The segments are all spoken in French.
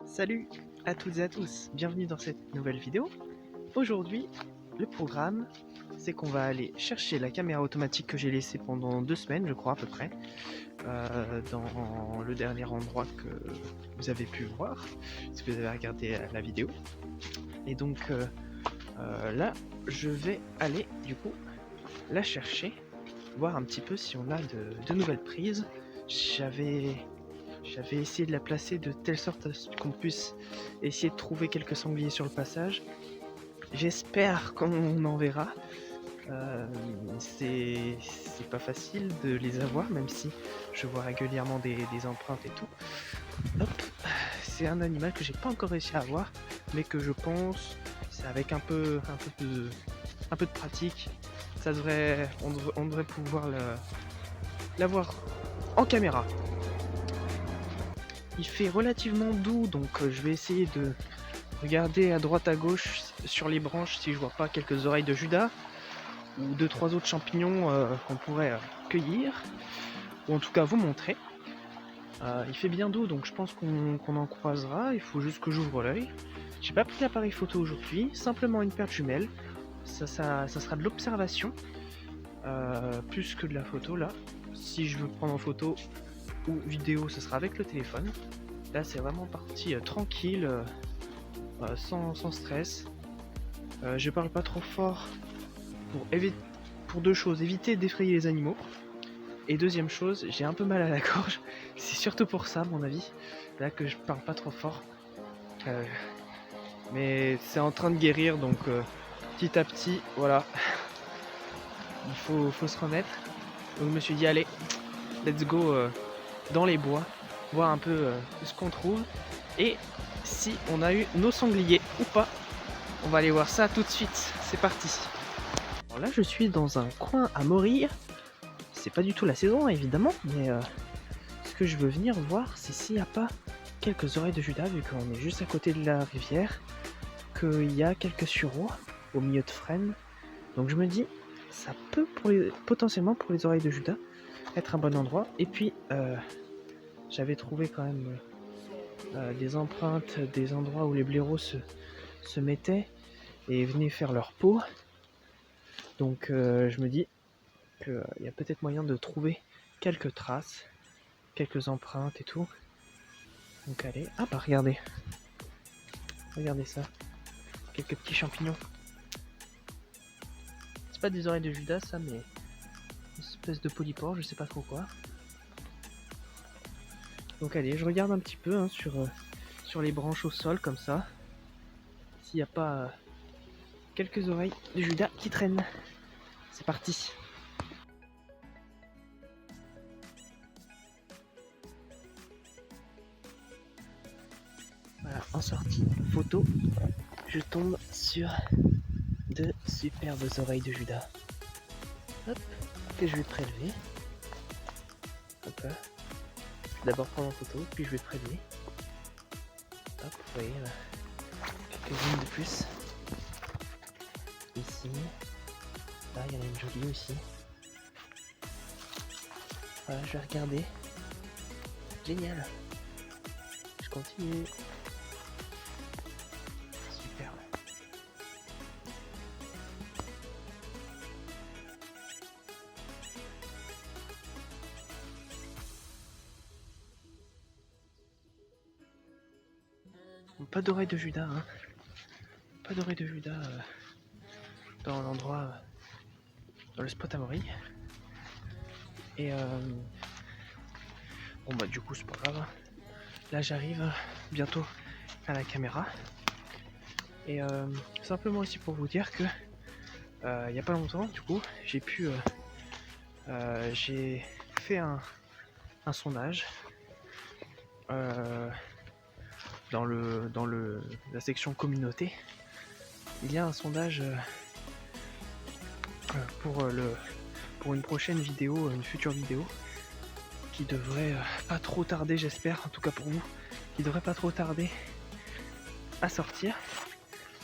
Salut à toutes et à tous, bienvenue dans cette nouvelle vidéo. Aujourd'hui, le programme, c'est qu'on va aller chercher la caméra automatique que j'ai laissée pendant 2 semaines, je crois à peu près, dans le dernier endroit que vous avez pu voir, si vous avez regardé la vidéo. Et donc là, je vais aller du coup la chercher, voir un petit peu si on a de nouvelles prises. J'avais essayé de la placer de telle sorte à ce qu'on puisse essayer de trouver quelques sangliers sur le passage. J'espère qu'on en verra. C'est pas facile de les avoir, même si je vois régulièrement des empreintes et tout. Hop, c'est un animal que j'ai pas encore réussi à avoir, mais que je pense, c'est avec un peu de pratique, on devrait pouvoir l'avoir en caméra. Il fait relativement doux, donc je vais essayer de regarder à droite à gauche sur les branches si je vois pas quelques oreilles de Judas ou 2-3 autres champignons qu'on pourrait cueillir, ou en tout cas vous montrer. Il fait bien doux, donc je pense qu'on en croisera. Il faut juste que j'ouvre l'œil. J'ai pas pris l'appareil photo aujourd'hui, simplement une paire de jumelles. Ça sera de l'observation plus que de la photo là. Si je veux prendre en photo ou vidéo, ce sera avec le téléphone. Là c'est vraiment parti tranquille, sans stress. Je parle pas trop fort pour deux choses: éviter d'effrayer les animaux, et deuxième chose, j'ai un peu mal à la gorge. C'est surtout pour ça, à mon avis, là que je parle pas trop fort. Mais c'est en train de guérir, donc petit à petit, voilà, il faut se remettre. Donc je me suis dit, allez, let's go dans les bois, voir un peu ce qu'on trouve, et si on a eu nos sangliers ou pas. On va aller voir ça tout de suite, c'est parti. Alors là je suis dans un coin à mourir, c'est pas du tout la saison évidemment, mais ce que je veux venir voir, c'est s'il n'y a pas quelques oreilles de Judas, vu qu'on est juste à côté de la rivière, qu'il y a quelques sureaux au milieu de frênes. Donc je me dis, ça peut potentiellement pour les oreilles de Judas être un bon endroit. Et puis j'avais trouvé quand même des empreintes des endroits où les blaireaux se mettaient et venaient faire leur peau. Donc je me dis qu'il y a peut-être moyen de trouver quelques traces, quelques empreintes et tout. Donc allez, ah bah regardez ça, quelques petits champignons. C'est pas des oreilles de Judas ça, mais une espèce de polypore, je sais pas trop quoi. Donc allez, je regarde un petit peu hein, sur les branches au sol comme ça, s'il n'y a pas quelques oreilles de Judas qui traînent. C'est parti. Voilà, en sortie photo, je tombe sur de superbes oreilles de Judas. Hop, que je vais prélever. Hop là. Je vais d'abord prendre en photo, puis je vais prélever. Hop, vous voyez là, quelques-unes de plus. Ici. Là, il y en a une jolie aussi. Voilà, je vais regarder. Génial. Je continue. Super. Pas d'oreille de Judas, hein. Pas d'oreille de Judas dans l'endroit, dans le spot à Maury. Et bon bah du coup c'est pas grave. Là j'arrive bientôt à la caméra. Et simplement aussi pour vous dire que il y a pas longtemps du coup j'ai fait un sondage dans la section communauté. Il y a un sondage pour une prochaine vidéo, une future vidéo qui devrait pas trop tarder, j'espère, en tout cas pour vous, qui devrait pas trop tarder à sortir.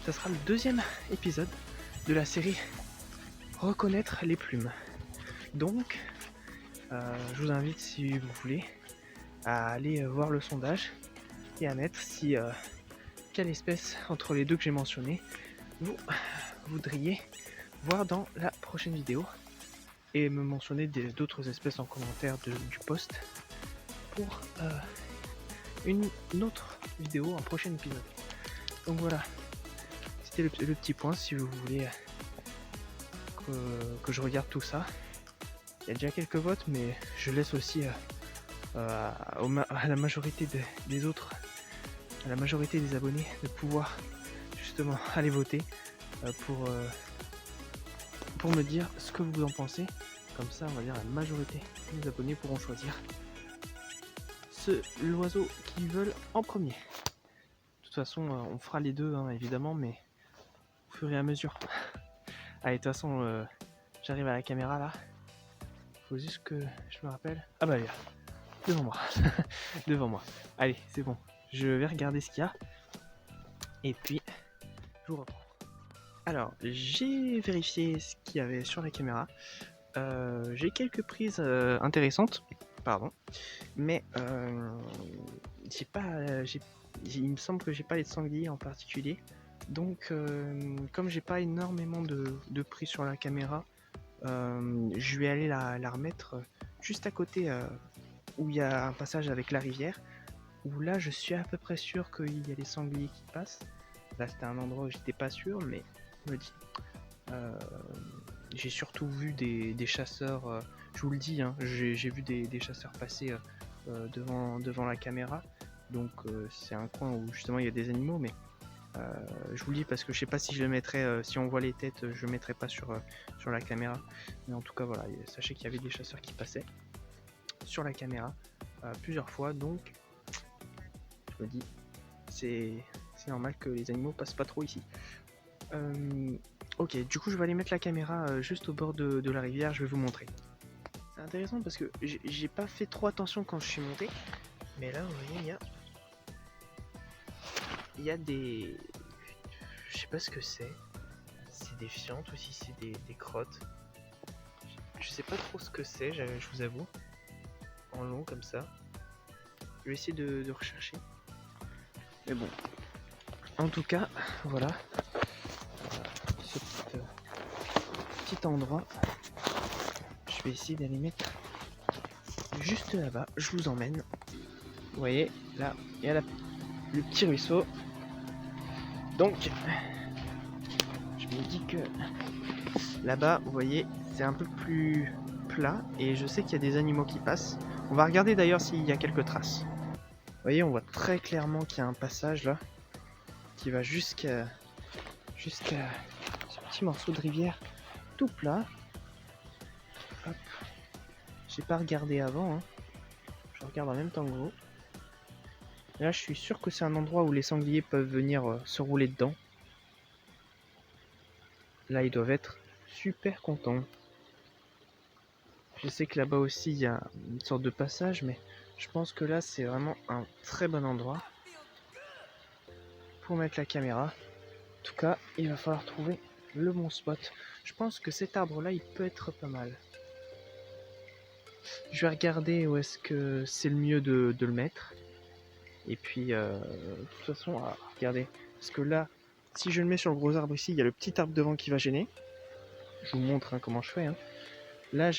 Ça sera le 2e épisode de la série Reconnaître les plumes. Donc je vous invite, si vous voulez, à aller voir le sondage. et à mettre si quelle espèce entre les deux que j'ai mentionné vous voudriez voir dans la prochaine vidéo, et me mentionner d'autres espèces en commentaire du post pour une autre vidéo, un prochain épisode. Donc voilà, c'était le petit point. Si vous voulez que je regarde tout ça, il y a déjà quelques votes, mais je laisse aussi à la majorité des autres, à la majorité des abonnés, de pouvoir justement aller voter pour me dire ce que vous en pensez. Comme ça, on va dire la majorité des abonnés pourront choisir l'oiseau qu'ils veulent en premier. De toute façon, on fera les deux, hein, évidemment, mais au fur et à mesure. Allez, de toute façon, j'arrive à la caméra là. Faut juste que je me rappelle. Ah bah, là, devant moi. Devant moi. Allez, c'est bon. Je vais regarder ce qu'il y a. Et puis, je vous reprends. Alors, j'ai vérifié ce qu'il y avait sur la caméra. J'ai quelques prises intéressantes. Pardon. Mais j'ai pas. Il me semble que j'ai pas les sangliers en particulier. Donc, comme j'ai pas énormément de prises sur la caméra, je vais aller la remettre juste à côté où il y a un passage avec la rivière, où là je suis à peu près sûr qu'il y a des sangliers qui passent. Là c'était un endroit où j'étais pas sûr, mais je me dis j'ai surtout vu des chasseurs, je vous le dis, hein, j'ai vu des chasseurs passer devant la caméra, donc c'est un coin où justement il y a des animaux, mais je vous le dis parce que je sais pas si je le mettrai, si on voit les têtes, je le mettrai pas sur la caméra, mais en tout cas voilà, sachez qu'il y avait des chasseurs qui passaient sur la caméra plusieurs fois, donc je me dis c'est normal que les animaux passent pas trop ici. Ok, du coup je vais aller mettre la caméra juste au bord de la rivière, je vais vous montrer. C'est intéressant parce que j'ai pas fait trop attention quand je suis monté, mais là vous voyez il y a des... Je sais pas ce que c'est. C'est des fientes ou si c'est des crottes. Je sais pas trop ce que c'est, je vous avoue. En long comme ça. Je vais essayer de rechercher. Mais bon. En tout cas, voilà. Ce petit endroit. Je vais essayer d'aller mettre juste là-bas. Je vous emmène. Vous voyez, là, il y a le petit ruisseau. Donc, je me dis que là-bas, vous voyez, c'est un peu plus plat et je sais qu'il y a des animaux qui passent. On va regarder d'ailleurs s'il y a quelques traces. Vous voyez, on voit très clairement qu'il y a un passage là qui va jusqu'à ce petit morceau de rivière tout plat. Hop. J'ai pas regardé avant, hein. Je regarde en même temps que vous. Et là, je suis sûr que c'est un endroit où les sangliers peuvent venir se rouler dedans. Là, ils doivent être super contents. Je sais que là-bas aussi, il y a une sorte de passage, mais je pense que là, c'est vraiment un très bon endroit pour mettre la caméra. En tout cas, il va falloir trouver le bon spot. Je pense que cet arbre-là, il peut être pas mal. Je vais regarder où est-ce que c'est le mieux de le mettre. Et puis, de toute façon, regardez. Parce que là, si je le mets sur le gros arbre ici, il y a le petit arbre devant qui va gêner. Je vous montre comment je fais. Hein. Là,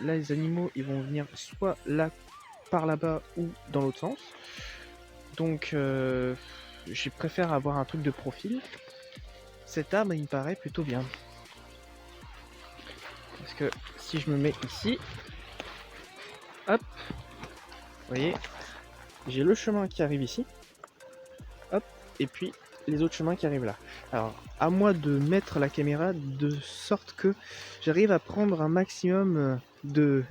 les animaux, ils vont venir soit là, par là-bas, ou dans l'autre sens. Donc, je préfère avoir un truc de profil. Cet arbre, il me paraît plutôt bien. Parce que si je me mets ici, hop, vous voyez, j'ai le chemin qui arrive ici, hop, et puis les autres chemins qui arrivent là. Alors, à moi de mettre la caméra de sorte que j'arrive à prendre un maximum de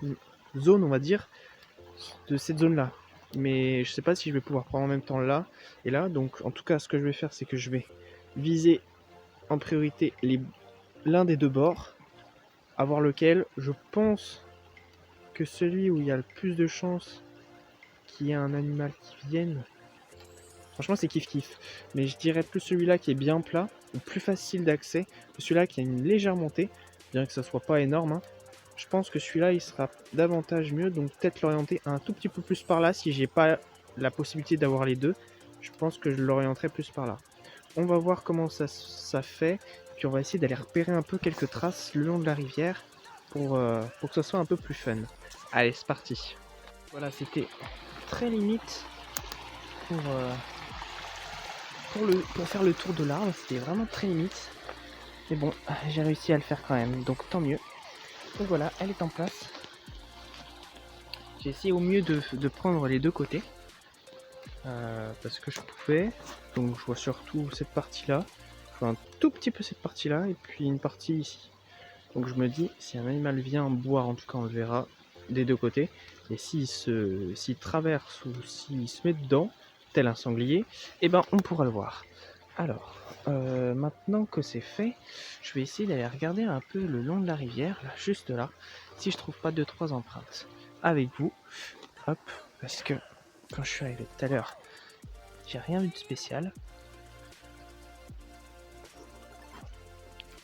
zones, on va dire, de cette zone-là. Mais je sais pas si je vais pouvoir prendre en même temps là et là. Donc, en tout cas, ce que je vais faire, c'est que je vais viser en priorité l'un des deux bords, à voir lequel. Je pense que celui où il y a le plus de chances qu'il y ait un animal qui vienne, franchement c'est kiff kiff, mais je dirais plus celui-là qui est bien plat, ou plus facile d'accès, que celui-là qui a une légère montée, bien que ça soit pas énorme, hein. Je pense que celui-là il sera davantage mieux, donc peut-être l'orienter un tout petit peu plus par là si j'ai pas la possibilité d'avoir les deux. je pense que je l'orienterai plus par là. On va voir comment ça fait, puis on va essayer d'aller repérer un peu quelques traces le long de la rivière pour que ce soit un peu plus fun. Allez, c'est parti. Voilà, c'était très limite pour, pour faire le tour de l'arbre, c'était vraiment très limite. Mais bon, j'ai réussi à le faire quand même, donc tant mieux. Donc voilà, elle est en place. J'ai essayé au mieux de prendre les deux côtés. Parce que je pouvais. Donc je vois surtout cette partie-là. Je vois un tout petit peu cette partie-là, et puis une partie ici. Donc je me dis, si un animal vient boire, en tout cas on le verra des deux côtés. Et s'il traverse ou s'il se met dedans, tel un sanglier, eh ben on pourra le voir. Alors, maintenant que c'est fait, je vais essayer d'aller regarder un peu le long de la rivière, là, juste là, si je trouve pas 2-3 empreintes avec vous. Hop, parce que quand je suis arrivé tout à l'heure, j'ai rien vu de spécial.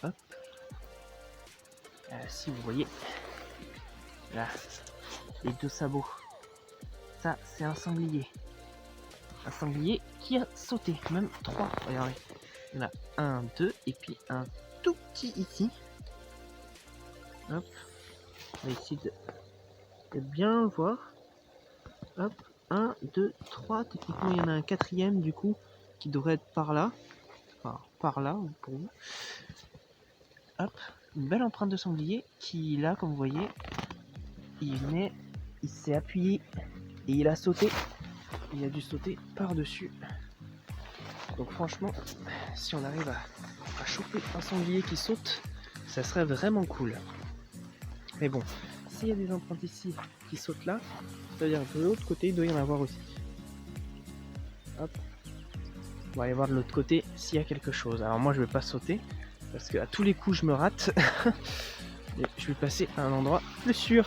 Hop. Si vous voyez, là, les deux sabots, ça c'est un sanglier. Un sanglier qui a sauté, même 3, regardez. Il y en a 1, 2, et puis un tout petit ici. Hop, on va essayer de bien le voir. Hop, 1, 2, 3, techniquement il y en a un quatrième du coup, qui devrait être par là. Enfin, par là, pour vous. Hop, une belle empreinte de sanglier qui, là, comme vous voyez, il s'est appuyé et il a sauté. Il a dû sauter par-dessus. Donc franchement, si on arrive à choper un sanglier qui saute, ça serait vraiment cool. Mais bon, s'il y a des empreintes ici qui sautent là, ça veut dire que de l'autre côté, il doit y en avoir aussi. Hop. On va aller voir de l'autre côté s'il y a quelque chose. Alors moi, je vais pas sauter, parce qu'à tous les coups, je me rate. Et je vais passer à un endroit plus sûr.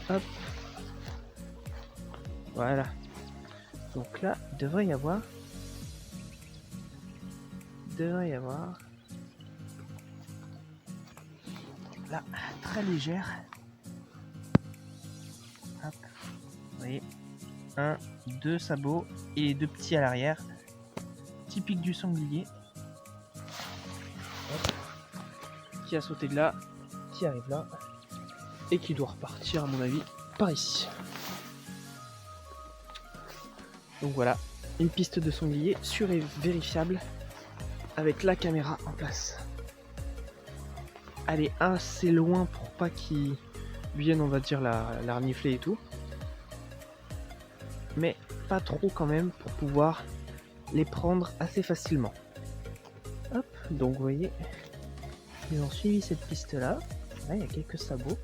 Hop. Voilà. Donc là, il devrait y avoir... Là, très légère. Hop. Vous voyez, 1, 2 sabots et 2 petits à l'arrière. Typique du sanglier. Hop. Qui a sauté de là, qui arrive là, et qui doit repartir à mon avis par ici. Donc voilà, une piste de sanglier sûre et vérifiable avec la caméra en place. Elle est assez loin pour pas qu'ils viennent, on va dire, la renifler et tout. Mais pas trop quand même pour pouvoir les prendre assez facilement. Hop, donc vous voyez, ils ont suivi cette piste là. Là il y a quelques sabots.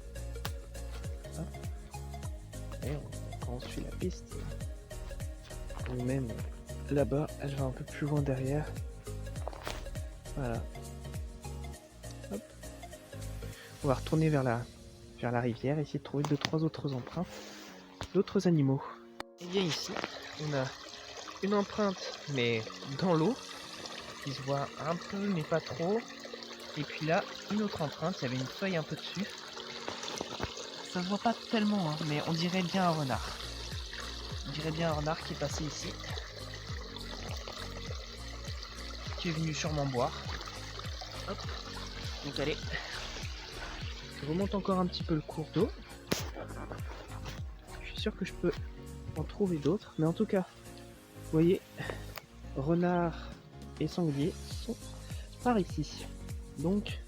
Hop. Et quand on suit la piste, ou même là-bas, elle va un peu plus loin derrière. Voilà. Hop. On va retourner vers la rivière, essayer de trouver 2-3 autres empreintes d'autres animaux. Et bien ici, on a une empreinte, mais dans l'eau, qui se voit un peu, mais pas trop. Et puis là, une autre empreinte, il y avait une feuille un peu dessus. Ça se voit pas tellement, hein, mais on dirait bien un renard. On dirait bien un renard qui est passé ici. Qui est venu sûrement boire. Hop. Donc allez. Je remonte encore un petit peu le cours d'eau. Je suis sûr que je peux en trouver d'autres. Mais en tout cas, vous voyez, renard et sanglier sont par ici. Donc,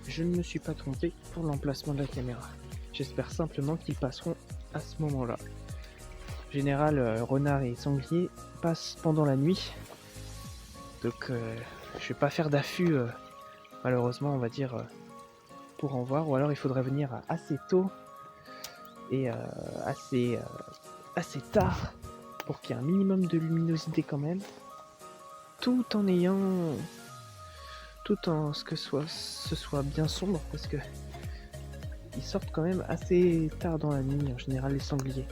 je ne me suis pas trompé pour l'emplacement de la caméra. J'espère simplement qu'ils passeront à ce moment-là. En général, renard et sanglier passent pendant la nuit. Donc, je vais pas faire d'affût, malheureusement, on va dire, pour en voir. Ou alors, il faudrait venir assez tôt et assez tard pour qu'il y ait un minimum de luminosité quand même. Tout en ce que ce soit bien sombre, parce que ils sortent quand même assez tard dans la nuit en général, les sangliers.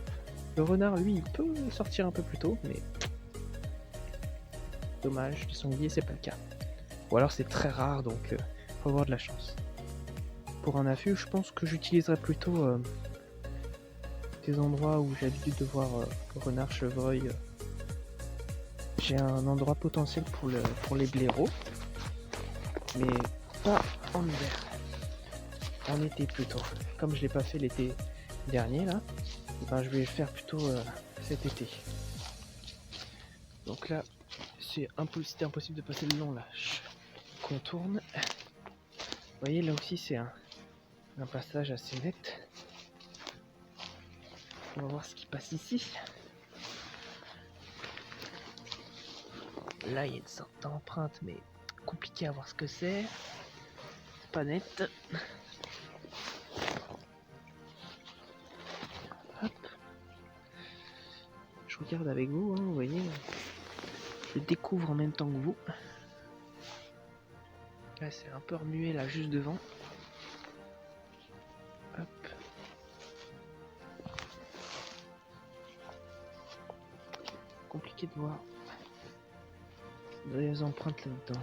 Le renard, lui, il peut sortir un peu plus tôt, mais dommage, les sangliers c'est pas le cas. Ou alors c'est très rare, donc faut avoir de la chance. Pour un affût, je pense que j'utiliserais plutôt des endroits où j'ai l'habitude de voir renards, chevreuils, j'ai un endroit potentiel pour les blaireaux, mais pas en hiver, en été plutôt. Comme je l'ai pas fait l'été dernier là, ben, je vais le faire plutôt cet été. Donc là, c'était impossible de passer le long là. Je contourne. Vous voyez, là aussi c'est un passage assez net. On va voir ce qui passe ici. Là, il y a une sorte d'empreinte, mais compliqué à voir ce que c'est. Pas net. Hop. Je regarde avec vous, hein, vous voyez. Je découvre en même temps que vous. Là, c'est un peu remué là, juste devant. Hop. Compliqué de voir. Des empreintes là-dedans.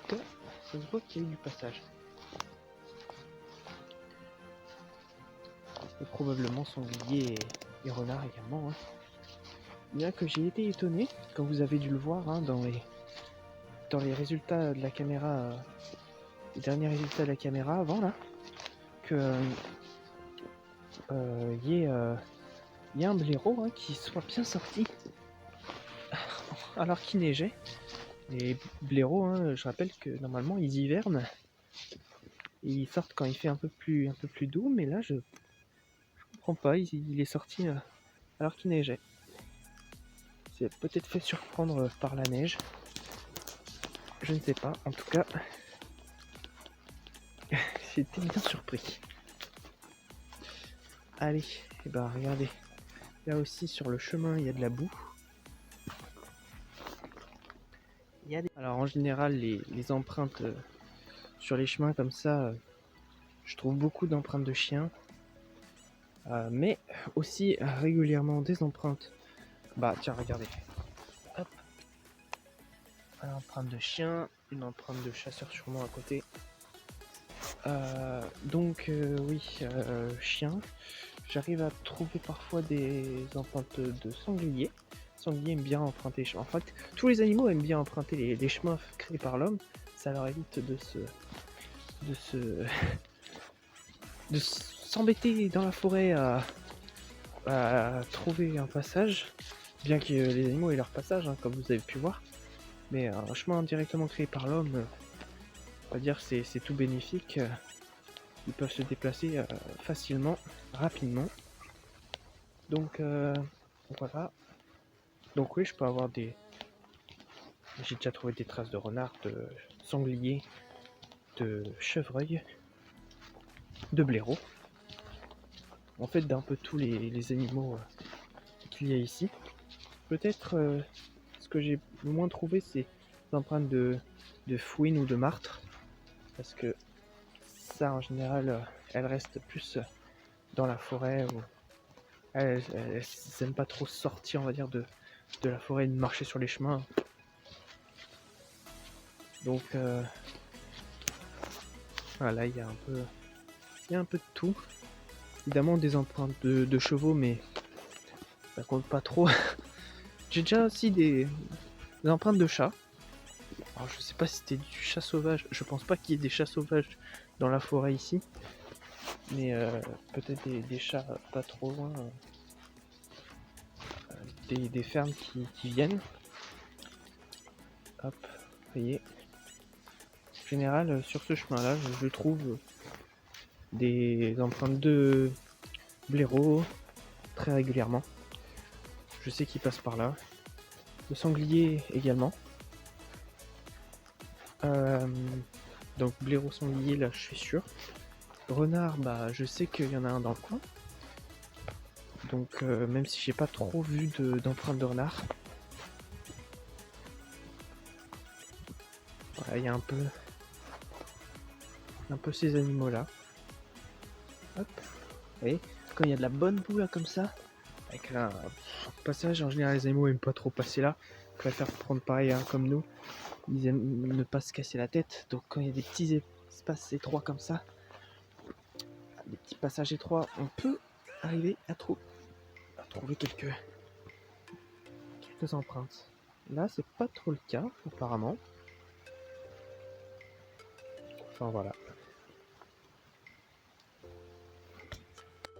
En tout cas, ça se voit qu'il y a eu du passage. Et probablement sanglier et renard également. Hein. Bien que j'ai été étonné, quand vous avez dû le voir hein, dans les résultats de la caméra, les derniers résultats de la caméra avant là, que y ait un blaireau hein, qui soit bien sorti alors qu'il neigeait. Les blaireaux, hein, je rappelle que normalement ils hivernent et ils sortent quand il fait un peu plus doux, mais là je comprends pas, il est sorti alors qu'il neigeait. C'est peut-être fait surprendre par la neige, je ne sais pas. En tout cas, j'ai été bien surpris. Allez, et ben regardez, là aussi sur le chemin il y a de la boue. Alors en général les empreintes sur les chemins comme ça, je trouve beaucoup d'empreintes de chiens, mais aussi régulièrement des empreintes. Bah tiens regardez, hop, une empreinte de chien, une empreinte de chasseur sûrement à côté. Donc oui, chien. J'arrive à trouver parfois des empreintes de sanglier. Sanglier aime bien emprunter les chemins. En fait, tous les animaux aiment bien emprunter les chemins créés par l'homme. Ça leur évite de s'embêter dans la forêt à trouver un passage. Bien que les animaux aient leur passage, hein, comme vous avez pu voir. Mais un chemin directement créé par l'homme, on va dire c'est tout bénéfique. Ils peuvent se déplacer facilement, rapidement. Donc voilà. Donc oui, je peux avoir j'ai déjà trouvé des traces de renard, de sanglier, de chevreuil, de blaireau. En fait, d'un peu tous les animaux qu'il y a ici. Peut-être ce que j'ai le moins trouvé, c'est des empreintes de fouine ou de martre. Parce que ça, en général, elles restent plus dans la forêt. Ou elles n'aiment pas trop sortir, on va dire, de la forêt et de marcher sur les chemins. Donc voilà, il y a un peu de tout. Évidemment des empreintes de chevaux, mais ça compte pas trop. J'ai déjà aussi des empreintes de chats. Alors je sais pas si c'était du chat sauvage, je pense pas qu'il y ait des chats sauvages dans la forêt ici. Mais peut-être des chats pas trop loin. Des fermes qui viennent. Hop, vous voyez. En général, sur ce chemin-là, je trouve des empreintes de blaireaux très régulièrement. Je sais qu'ils passent par là. Le sanglier également. Donc blaireau sanglier, là je suis sûr. Renard, bah je sais qu'il y en a un dans le coin. Donc même si j'ai pas trop vu d'empreintes de renard. Voilà, il y a un peu ces animaux là. Hop, vous voyez, quand il y a de la bonne boue là comme ça, avec un passage, en général les animaux aiment pas trop passer là. Ils préfèrent prendre pareil hein, comme nous. Ils aiment ne pas se casser la tête. Donc quand il y a des petits espaces étroits comme ça, des petits passages étroits, on peut arriver à trouver quelques empreintes. Là, c'est pas trop le cas, apparemment. Enfin, voilà.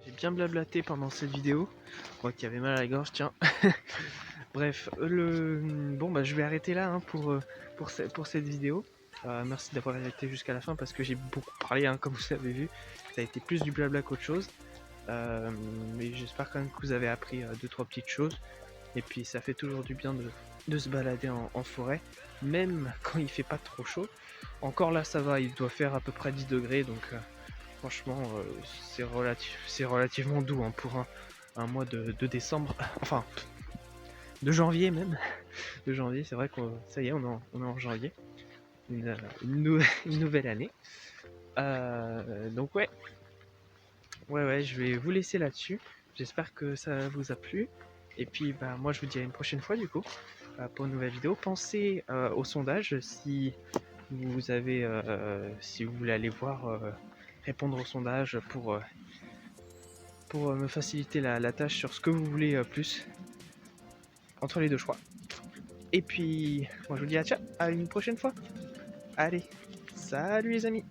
J'ai bien blablaté pendant cette vidéo. Moi qui avait mal à la gorge, tiens. Bref, bon, bah, je vais arrêter là hein, pour cette vidéo. Merci d'avoir été jusqu'à la fin parce que j'ai beaucoup parlé, hein, comme vous l'avez vu. Ça a été plus du blabla qu'autre chose. Mais j'espère quand même que vous avez appris 2-3 petites choses. Et puis ça fait toujours du bien de se balader en forêt, même quand il fait pas trop chaud. Encore là ça va, il doit faire à peu près 10 degrés, donc franchement c'est relativement doux hein, pour un mois de décembre, enfin de janvier même. De janvier, c'est vrai que ça y est, on est en janvier, une nouvelle année. Donc ouais, je vais vous laisser là-dessus. J'espère que ça vous a plu. Et puis bah moi je vous dis à une prochaine fois du coup pour une nouvelle vidéo. Pensez au sondage si vous avez si vous voulez aller voir répondre au sondage pour me faciliter la tâche sur ce que vous voulez plus entre les deux choix. Et puis moi je vous dis à une prochaine fois. Allez, salut les amis.